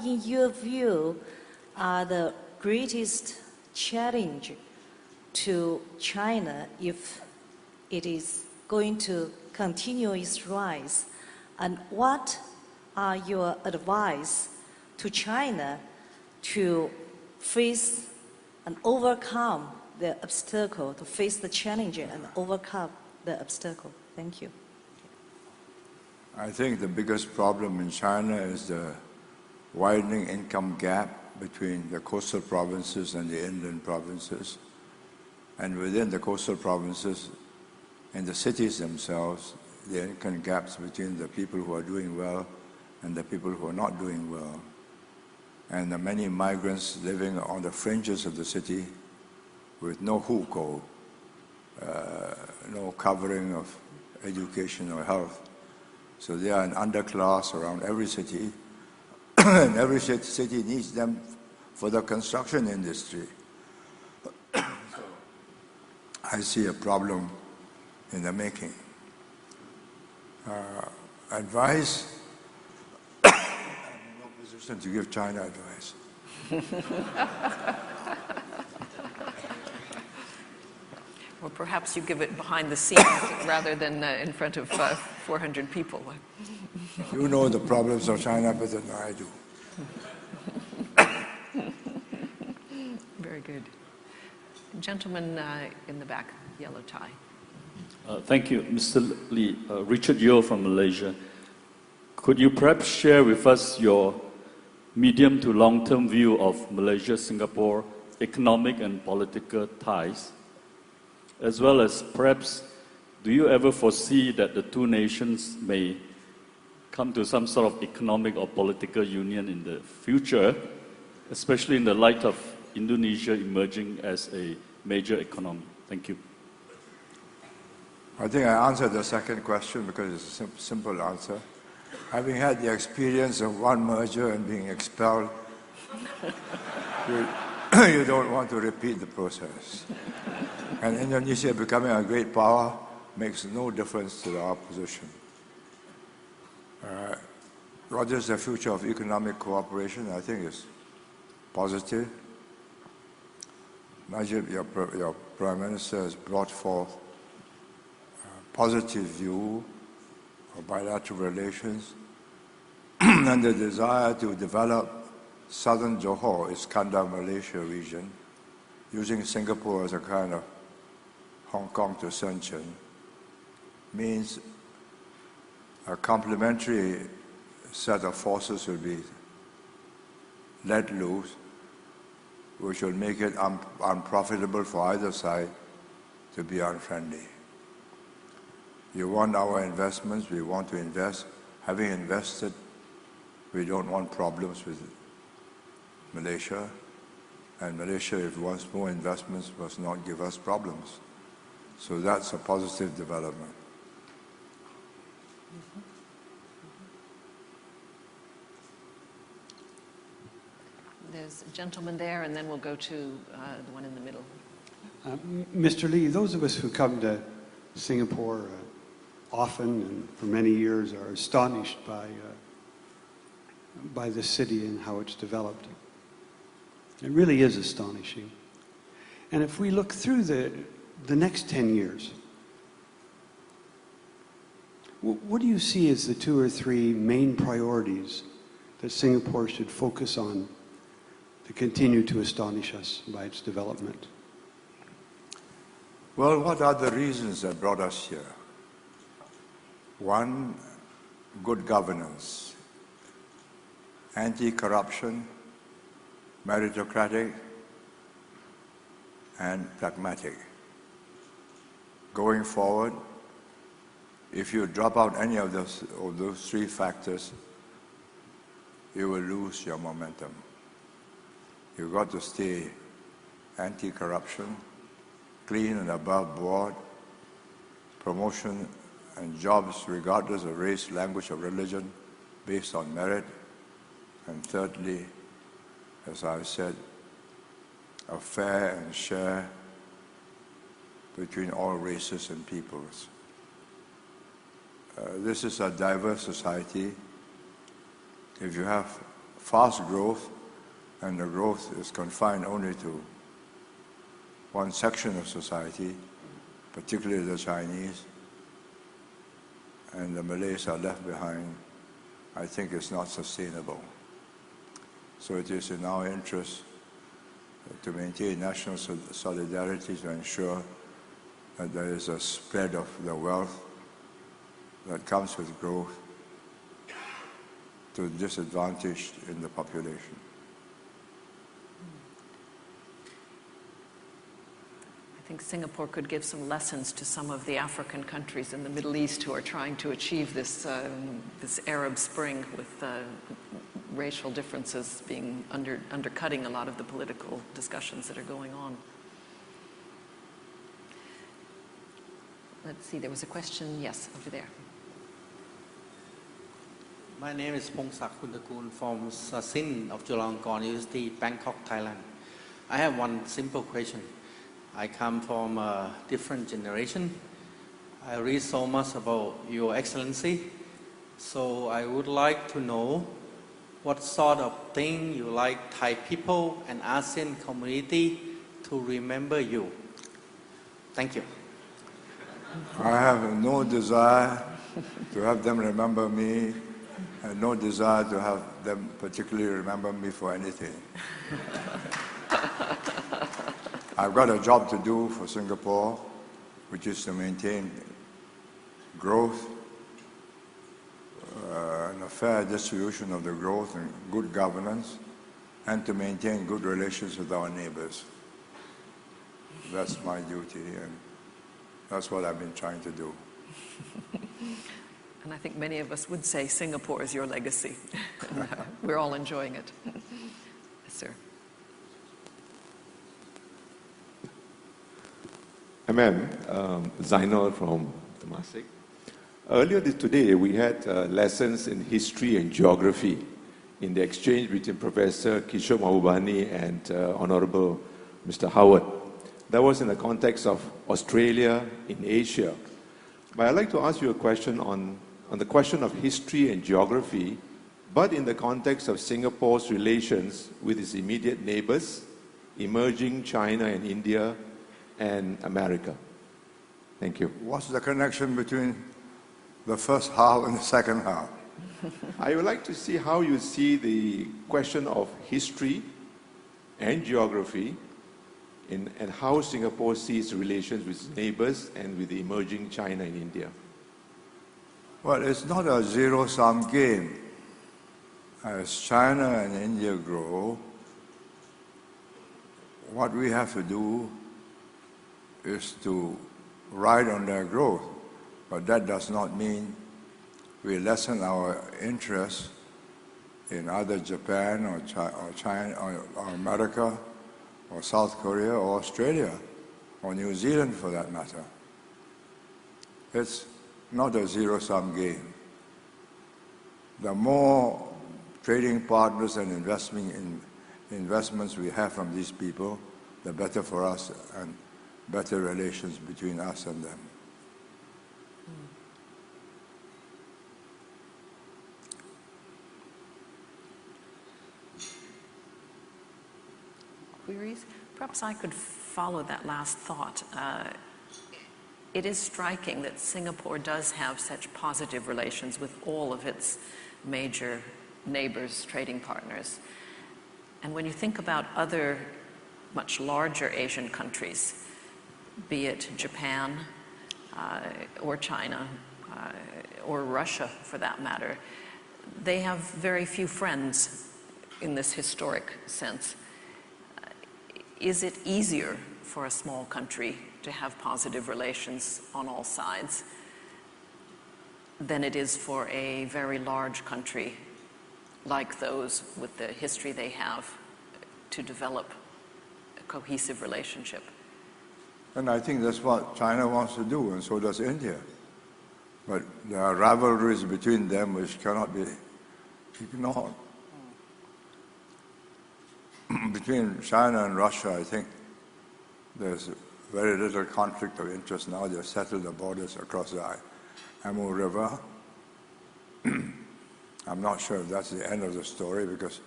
in your view, are the greatest challenge to China if it is going to continue its rise? And what are your advice to China to face and overcome the obstacle, to face the challenge and overcome the obstacle? Thank you. I think the biggest problem in China is the widening income gap between the coastal provinces and the inland provinces. And within the coastal provinces, in the cities themselves, the income gaps between the people who are doing well and the people who are not doing well. And the many migrants living on the fringes of the city with no hukou, no covering of education or health. So they are an underclass around every city, and every city needs them for the construction industry. So I see a problem in the making. Advice, I'm in no position to give China advice. Or perhaps you give it behind the scenes rather than in front of 400 people. You know the problems of China better than I do. Very good. Gentleman in the back, yellow tie. Thank you, Mr. Lee. Richard Yeo from Malaysia. Could you perhaps share with us your medium to long-term view of Malaysia-Singapore economic and political ties? As well as perhaps, do you ever foresee that the two nations may come to some sort of economic or political union in the future, especially in the light of Indonesia emerging as a major economy? Thank you. I think I answered the second question because it's a simple answer. Having had the experience of one merger and being expelled, you don't want to repeat the process. And Indonesia becoming a great power makes no difference to our position. What is the future of economic cooperation? I think it's positive. Najib, your Prime Minister has brought forth a positive view of bilateral relations and the desire to develop southern Johor, Iskandar Malaysia region, using Singapore as a kind of Hong Kong to Shenzhen, means a complementary set of forces will be let loose, which will make it unprofitable for either side to be unfriendly. You want our investments, we want to invest. Having invested, we don't want problems with Malaysia. And Malaysia, if it wants more investments, must not give us problems. So that's a positive development. There's a gentleman there, and then we'll go to the one in the middle. Mr. Lee, those of us who come to Singapore often and for many years are astonished by the city and how it's developed. It really is astonishing. And if we look through the next 10 years, what do you see as the 2 or 3 main priorities that Singapore should focus on to continue to astonish us by its development? Well, what are the reasons that brought us here? One, good governance, anti-corruption, meritocratic, and pragmatic. Going forward, if you drop out any of those 3 factors, you will lose your momentum. You've got to stay anti-corruption, clean and above board, promotion and jobs regardless of race, language, or religion, based on merit. And thirdly, as I've said, a fair and share between all races and peoples. This is a diverse society. If you have fast growth, and the growth is confined only to one section of society, particularly the Chinese, and the Malays are left behind, I think it's not sustainable. So it is in our interest to maintain national solidarity to ensure that there is a spread of the wealth that comes with growth to the disadvantaged in the population. I think Singapore could give some lessons to some of the African countries in the Middle East who are trying to achieve this Arab Spring with racial differences being undercutting a lot of the political discussions that are going on. Let's see, there was a question, yes, over there. My name is Pongsak Kuntakul from Sin of Chulalongkorn University, Bangkok, Thailand. I have one simple question. I come from a different generation. I read so much about Your Excellency, so I would like to know what sort of thing you like Thai people and ASEAN community to remember you. Thank you. I have no desire to have them remember me, and no desire to have them particularly remember me for anything. I've got a job to do for Singapore, which is to maintain growth, and a fair distribution of the growth and good governance, and to maintain good relations with our neighbors. That's my duty, and that's what I've been trying to do. And I think many of us would say Singapore is your legacy. We're all enjoying it. Yes, sir. Ma'am, Zainal from Temasek. Earlier today, we had lessons in history and geography in the exchange between Professor Kishore Mahbubani and Honorable Mr. Howard. That was in the context of Australia in Asia. But I'd like to ask you a question on the question of history and geography, but in the context of Singapore's relations with its immediate neighbors, emerging China and India, and America. Thank you. What's the connection between the first half and the second half? I would like to see how you see the question of history and geography and how Singapore sees relations with its neighbors and with the emerging China and India. Well, it's not a zero-sum game. As China and India grow, what we have to do is to ride on their growth. But that does not mean we lessen our interest in either Japan or China or America or South Korea or Australia or New Zealand for that matter. It's not a zero-sum game. The more trading partners and investments we have from these people, the better for us and better relations between us and them. Queries? Perhaps I could follow that last thought. It is striking that Singapore does have such positive relations with all of its major neighbors, trading partners. And when you think about other much larger Asian countries, be it Japan or China or Russia for that matter, they have very few friends in this historic sense. Is it easier for a small country to have positive relations on all sides than it is for a very large country like those with the history they have to develop a cohesive relationship? And I think that's what China wants to do, and so does India. But there are rivalries between them which cannot be ignored. Between China and Russia, I think there's very little conflict of interest now. They've settled the borders across the Amur River. I'm not sure if that's the end of the story, because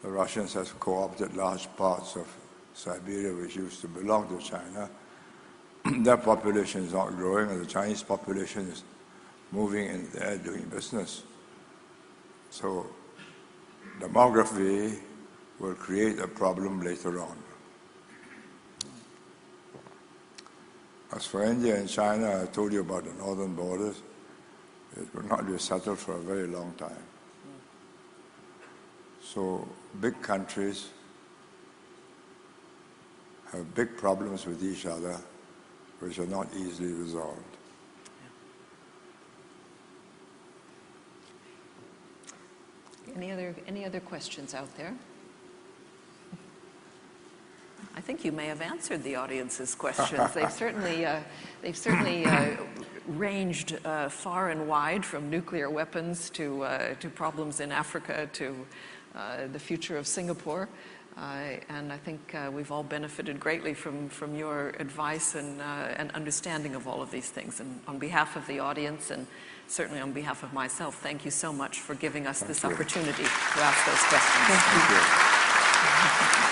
the Russians have co-opted large parts of Siberia, which used to belong to China. Their population is not growing, and the Chinese population is moving in there doing business. So demography will create a problem later on. As for India and China, I told you about the northern borders. It will not be settled for a very long time. So big countries have big problems with each other, which are not easily resolved. Any other questions out there? I think you may have answered the audience's questions. They've certainly ranged far and wide, from nuclear weapons to problems in Africa to the future of Singapore. And I think we've all benefited greatly from your advice and understanding of all of these things. And on behalf of the audience, and certainly on behalf of myself, thank you so much for giving us this opportunity to ask those questions. Thank you.